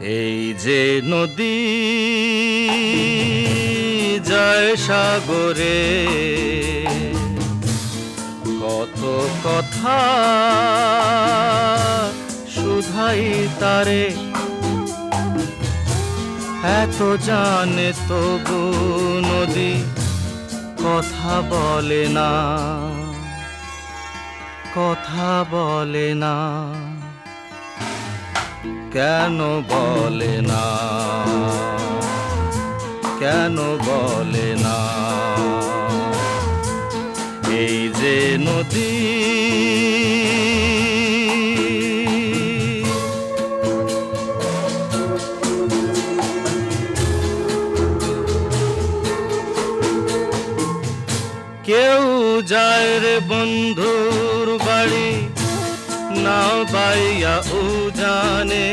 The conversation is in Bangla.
এই যে নদী যায় সাগরে, কত কথা শুধাই তারে, এত জানে তবু নদী কথা বলে না, কথা বলে না। কেন বলে না, কেন বলে না? এই যে নদী কেউ যায় রে বন্ধুর বাড়ি, নাও বাইয়া ও জানে